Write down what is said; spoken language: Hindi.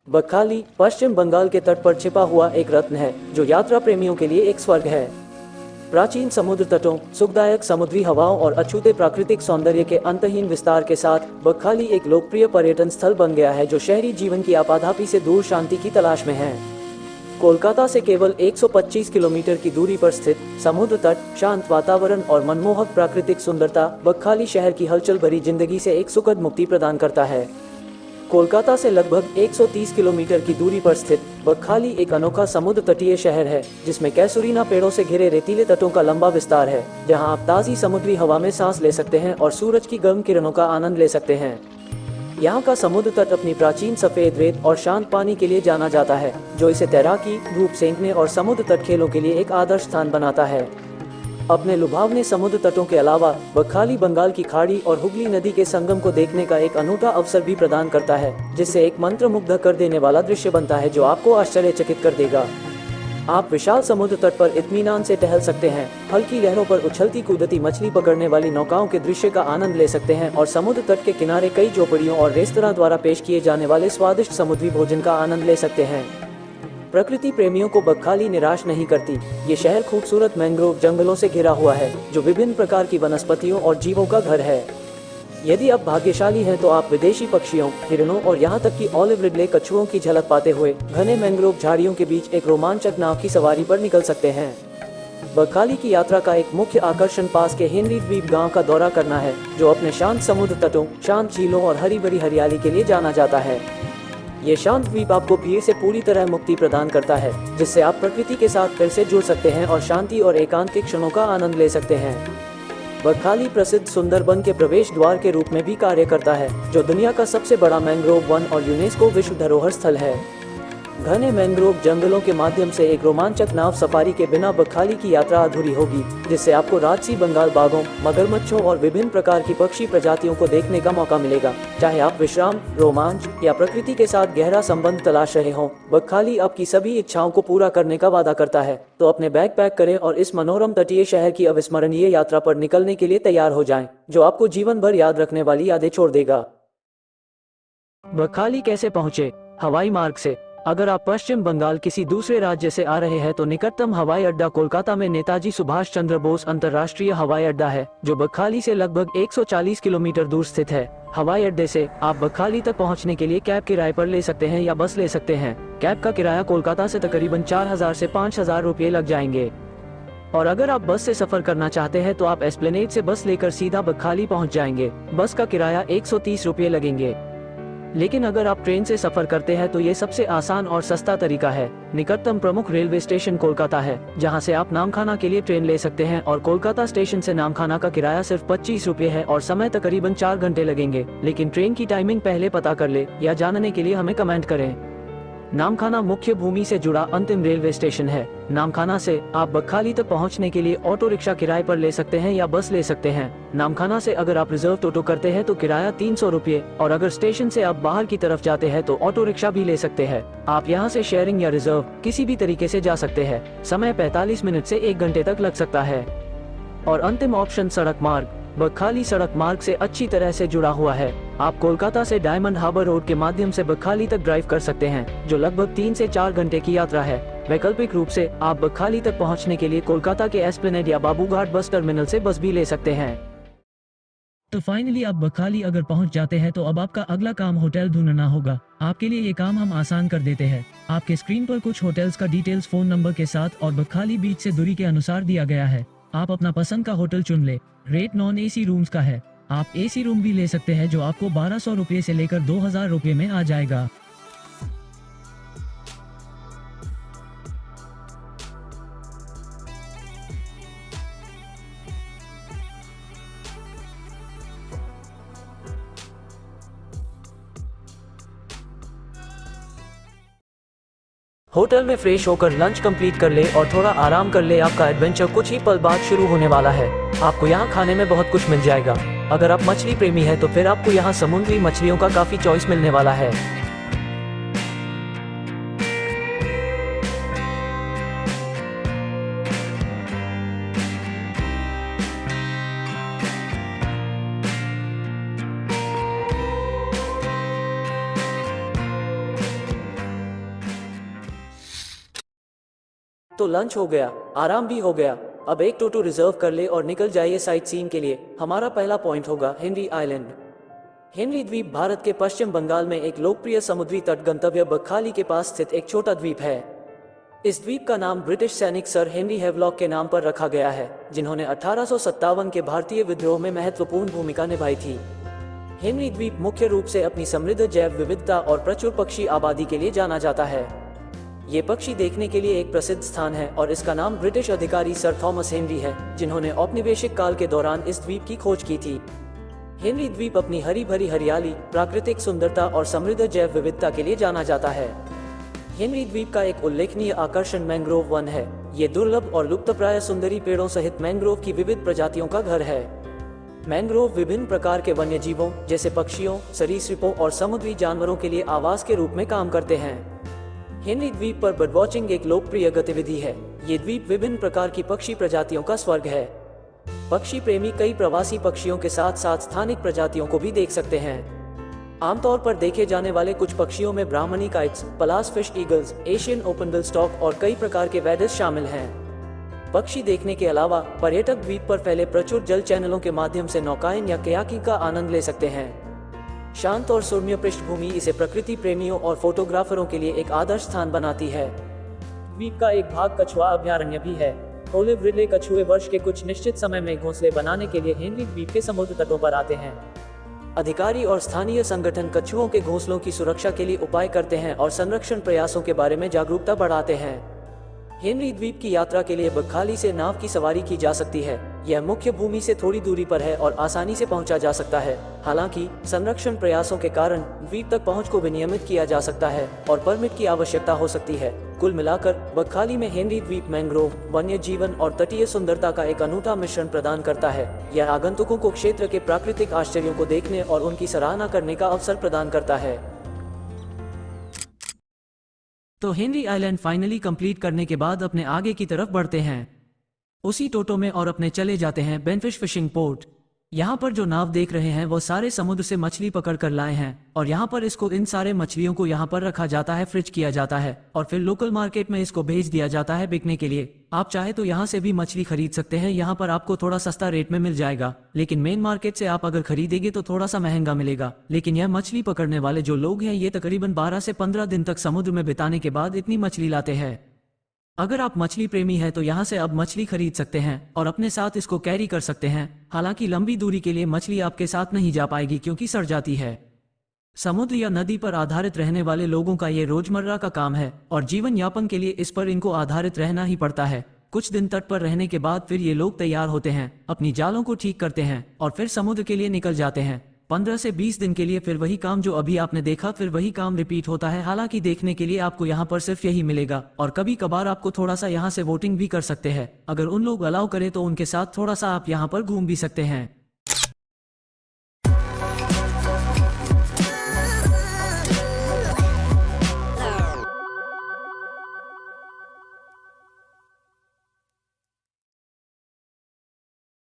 बकखाली पश्चिम बंगाल के तट पर छिपा हुआ एक रत्न है जो यात्रा प्रेमियों के लिए एक स्वर्ग है। प्राचीन समुद्र तटों, सुखदायक समुद्री हवाओं और अछूते प्राकृतिक सौंदर्य के अंतहीन विस्तार के साथ बकखाली एक लोकप्रिय पर्यटन स्थल बन गया है जो शहरी जीवन की आपाधापी से दूर शांति की तलाश में है। कोलकाता से केवल 125 किलोमीटर की दूरी पर स्थित समुद्र तट, शांत वातावरण और मनमोहक प्राकृतिक सुंदरता बकखाली शहर की हलचल भरी जिंदगी से एक सुखद मुक्ति प्रदान करता है। कोलकाता से लगभग 130 किलोमीटर की दूरी पर स्थित बकखाली एक अनोखा समुद्र तटीय शहर है जिसमें कैसुरीना पेड़ों से घिरे रेतीले तटों का लंबा विस्तार है, जहां आप ताज़ी समुद्री हवा में सांस ले सकते हैं और सूरज की गर्म किरणों का आनंद ले सकते हैं। यहाँ का समुद्र तट अपनी प्राचीन सफेद रेत और शांत पानी के लिए जाना जाता है, जो इसे तैराकी, धूप सेंकने और समुद्र तट खेलों के लिए एक आदर्श स्थान बनाता है। अपने लुभावने समुद्र तटों के अलावा बकखाली बंगाल की खाड़ी और हुगली नदी के संगम को देखने का एक अनूठा अवसर भी प्रदान करता है, जिससे एक मंत्रमुग्ध कर देने वाला दृश्य बनता है जो आपको आश्चर्यचकित कर देगा। आप विशाल समुद्र तट पर इत्मीनान से टहल सकते हैं, हल्की लहरों पर उछलती कूदती मछली पकड़ने वाली नौकाओं के दृश्य का आनंद ले सकते हैं और समुद्र तट के किनारे कई झोपड़ियों और रेस्तरां द्वारा पेश किए जाने वाले स्वादिष्ट समुद्री भोजन का आनंद ले सकते हैं। प्रकृति प्रेमियों को बकखाली निराश नहीं करती। ये शहर खूबसूरत मैंग्रोव जंगलों से घिरा हुआ है जो विभिन्न प्रकार की वनस्पतियों और जीवों का घर है। यदि आप भाग्यशाली हैं तो आप विदेशी पक्षियों, हिरणों और यहाँ तक कि ऑलिव रिडले कछुओं की झलक पाते हुए घने मैंग्रोव झाड़ियों के बीच एक रोमांचक नाव की सवारी पर निकल सकते हैं। बकखाली की यात्रा का एक मुख्य आकर्षण पास के हेनरी द्वीप गांव का दौरा करना है, जो अपने शांत समुद्र तटों, शांत झीलों और हरी भरी हरियाली के लिए जाना जाता है। ये शांत द्वीप आपको भीड़ से पूरी तरह मुक्ति प्रदान करता है, जिससे आप प्रकृति के साथ फिर से जुड़ सकते हैं और शांति और एकांत के क्षणों का आनंद ले सकते हैं। बकखाली प्रसिद्ध सुंदरबन के प्रवेश द्वार के रूप में भी कार्य करता है, जो दुनिया का सबसे बड़ा मैंग्रोव वन और यूनेस्को विश्व धरोहर स्थल है। घने मैंग्रोव जंगलों के माध्यम से एक रोमांचक नाव सफारी के बिना बकखाली की यात्रा अधूरी होगी, जिससे आपको राजसी बंगाल बाघों, मगरमच्छों और विभिन्न प्रकार की पक्षी प्रजातियों को देखने का मौका मिलेगा। चाहे आप विश्राम, रोमांच या प्रकृति के साथ गहरा संबंध तलाश रहे हों, बकखाली आपकी सभी इच्छाओं को पूरा करने का वादा करता है। तो अपने बैग पैक करें और इस मनोरम तटीय शहर की अविस्मरणीय यात्रा पर निकलने के लिए तैयार हो जाएं, जो आपको जीवन भर याद रखने वाली यादें छोड़ देगा। बकखाली कैसे पहुँचे? हवाई मार्ग से। अगर आप पश्चिम बंगाल किसी दूसरे राज्य से आ रहे हैं तो निकटतम हवाई अड्डा कोलकाता में नेताजी सुभाष चंद्र बोस अंतर्राष्ट्रीय हवाई अड्डा है, जो बकखाली से लगभग 140 किलोमीटर दूर स्थित है। हवाई अड्डे से आप बकखाली तक पहुंचने के लिए कैब किराए पर ले सकते हैं या बस ले सकते हैं। कैब का किराया कोलकाता से तकरीबन 4000 से 5000 रुपये लग जाएंगे। और अगर आप बस से सफर करना चाहते हैं तो आप एस्प्लेनेड से बस लेकर सीधा बकखाली पहुँच जाएंगे। बस का किराया 130 रुपये लगेंगे। लेकिन अगर आप ट्रेन से सफर करते हैं तो ये सबसे आसान और सस्ता तरीका है। निकटतम प्रमुख रेलवे स्टेशन कोलकाता है, जहां से आप नामखाना के लिए ट्रेन ले सकते हैं और कोलकाता स्टेशन से नामखाना का किराया सिर्फ 25 रुपये है और समय तकरीबन 4 घंटे लगेंगे। लेकिन ट्रेन की टाइमिंग पहले पता कर ले या जानने के लिए हमें कमेंट करें। नामखाना मुख्य भूमि से जुड़ा अंतिम रेलवे स्टेशन है। नामखाना से आप बकखाली तक पहुंचने के लिए ऑटो रिक्शा किराए पर ले सकते हैं या बस ले सकते हैं। नामखाना से अगर आप रिजर्व टोटो करते हैं तो किराया 300 रुपये और अगर स्टेशन से आप बाहर की तरफ जाते हैं तो ऑटो रिक्शा भी ले सकते हैं। आप यहां से शेयरिंग या रिजर्व किसी भी तरीके से जा सकते हैं। समय 45 मिनट से 1 घंटे तक लग सकता है। और अंतिम ऑप्शन सड़क मार्ग। बकखाली सड़क मार्ग से अच्छी तरह से जुड़ा हुआ है। आप कोलकाता से डायमंड हार्बर रोड के माध्यम से बकखाली तक ड्राइव कर सकते हैं, जो लगभग 3 से 4 घंटे की यात्रा है। वैकल्पिक रूप से आप बकखाली तक पहुंचने के लिए कोलकाता के एस्प्लेनेड या बाबूघाट बस टर्मिनल से बस भी ले सकते हैं। तो फाइनली आप बकखाली अगर पहुंच जाते हैं तो अब आपका अगला काम होटल ढूंढना होगा। आपके लिए ये काम हम आसान कर देते हैं। आपके स्क्रीन पर कुछ होटल्स का डिटेल्स फोन नंबर के साथ और बकखाली बीच से दूरी के अनुसार दिया गया है। आप अपना पसंद का होटल चुन ले। रेट नॉन एसी रूम्स का है। आप एसी रूम भी ले सकते हैं, जो आपको 1200 रुपये से लेकर 2000 रुपये में आ जाएगा। होटल में फ्रेश होकर लंच कंप्लीट कर ले और थोड़ा आराम कर ले। आपका एडवेंचर कुछ ही पल बाद शुरू होने वाला है। आपको यहाँ खाने में बहुत कुछ मिल जाएगा। अगर आप मछली प्रेमी हैं तो फिर आपको यहाँ समुद्री मछलियों का काफी चॉइस मिलने वाला है। तो लंच हो गया, आराम भी हो गया। अब एक टोटो रिजर्व कर ले और निकल जाइए साइट सीइंग के लिए। हमारा पहला पॉइंट होगा हेनरी आइलैंड। हेनरी द्वीप भारत के पश्चिम बंगाल में एक लोकप्रिय समुद्री तट गंतव्य बकखाली के पास स्थित एक छोटा द्वीप है। इस द्वीप का नाम ब्रिटिश सैनिक सर हेनरी हेवलॉक के नाम पर रखा गया है, जिन्होंने 1857 के भारतीय विद्रोह में महत्वपूर्ण भूमिका निभाई थी। हेनरी द्वीप मुख्य रूप से अपनी समृद्ध जैव विविधता और प्रचुर पक्षी आबादी के लिए जाना जाता है। ये पक्षी देखने के लिए एक प्रसिद्ध स्थान है और इसका नाम ब्रिटिश अधिकारी सर थॉमस हेनरी है, जिन्होंने औपनिवेशिक काल के दौरान इस द्वीप की खोज की थी। हेनरी द्वीप अपनी हरी भरी हरियाली, प्राकृतिक सुंदरता और समृद्ध जैव विविधता के लिए जाना जाता है। हेनरी द्वीप का एक उल्लेखनीय आकर्षण मैंग्रोव वन है। ये दुर्लभ और लुप्तप्राय सुंदरी पेड़ों सहित मैंग्रोव की विविध प्रजातियों का घर है। मैंग्रोव विभिन्न प्रकार के वन्य जीवों जैसे पक्षियों, सरीसृपों और समुद्री जानवरों के लिए आवास के रूप में काम करते हैं। हेनरी द्वीप पर बर्ड वॉचिंग एक लोकप्रिय गतिविधि है। ये द्वीप विभिन्न प्रकार की पक्षी प्रजातियों का स्वर्ग है। पक्षी प्रेमी कई प्रवासी पक्षियों के साथ साथ स्थानिक प्रजातियों को भी देख सकते हैं। आमतौर पर देखे जाने वाले कुछ पक्षियों में ब्राह्मणी काइट्स, पलास फिश ईगल्स, एशियन ओपनबिल स्टॉक और कई प्रकार के वेडस शामिल हैं। पक्षी देखने के अलावा पर्यटक द्वीप पर फैले प्रचुर जल चैनलों के माध्यम से नौकायन या कयाकिंग का आनंद ले सकते हैं। शांत और सुरम्य पृष्ठभूमि इसे प्रकृति प्रेमियों और फोटोग्राफरों के लिए एक आदर्श स्थान बनाती है। द्वीप का एक भाग कछुआ अभयारण्य भी है। ओलिव रिडले कछुए वर्ष के कुछ निश्चित समय में घोंसले बनाने के लिए हेनरी द्वीप के समुद्र तटों पर आते हैं। अधिकारी और स्थानीय संगठन कछुओं के घोंसलों की सुरक्षा के लिए उपाय करते हैं और संरक्षण प्रयासों के बारे में जागरूकता बढ़ाते हैं। हेनरी द्वीप की यात्रा के लिए बकखाली से नाव की सवारी की जा सकती है। यह मुख्य भूमि से थोड़ी दूरी पर है और आसानी से पहुंचा जा सकता है। हालांकि संरक्षण प्रयासों के कारण द्वीप तक पहुंच को विनियमित किया जा सकता है और परमिट की आवश्यकता हो सकती है। कुल मिलाकर बकखाली में हेनरी द्वीप मैंग्रोव, वन्य जीवन और तटीय सुंदरता का एक अनूठा मिश्रण प्रदान करता है। यह आगंतुकों को क्षेत्र के प्राकृतिक आश्चर्यों को देखने और उनकी सराहना करने का अवसर प्रदान करता है। तो हेनरी आइलैंड फाइनली कंप्लीट करने के बाद अपने आगे की तरफ बढ़ते हैं उसी टोटो में और अपने चले जाते हैं बेनफिश फिशिंग पोर्ट। यहाँ पर जो नाव देख रहे हैं वो सारे समुद्र से मछली पकड़ कर लाए हैं और यहाँ पर इसको इन सारे मछलियों को यहाँ पर रखा जाता है, फ्रिज किया जाता है और फिर लोकल मार्केट में इसको भेज दिया जाता है बिकने के लिए। आप चाहे तो यहाँ से भी मछली खरीद सकते हैं, यहाँ पर आपको थोड़ा सस्ता रेट में मिल जाएगा, लेकिन मेन मार्केट से आप अगर खरीदेंगे तो थोड़ा सा महंगा मिलेगा। लेकिन यह मछली पकड़ने वाले जो लोग हैं ये तकरीबन 12 से 15 दिन तक समुद्र में बिताने के बाद इतनी मछली लाते हैं। अगर आप मछली प्रेमी हैं तो यहाँ से अब मछली खरीद सकते हैं और अपने साथ इसको कैरी कर सकते हैं। हालांकि लंबी दूरी के लिए मछली आपके साथ नहीं जा पाएगी क्योंकि सड़ जाती है। समुद्र या नदी पर आधारित रहने वाले लोगों का ये रोजमर्रा का काम है और जीवन यापन के लिए इस पर इनको आधारित रहना ही पड़ता है। कुछ दिन तट पर रहने के बाद फिर ये लोग तैयार होते हैं, अपनी जालों को ठीक करते हैं और फिर समुद्र के लिए निकल जाते हैं। 15 से 20 दिन के लिए फिर वही काम जो अभी आपने देखा, फिर वही काम रिपीट होता है। हालांकि देखने के लिए आपको यहाँ पर सिर्फ यही मिलेगा और कभी कभार आपको थोड़ा सा यहाँ से वोटिंग भी कर सकते हैं। अगर उन लोग अलाउ करें तो उनके साथ थोड़ा सा आप यहाँ पर घूम भी सकते हैं।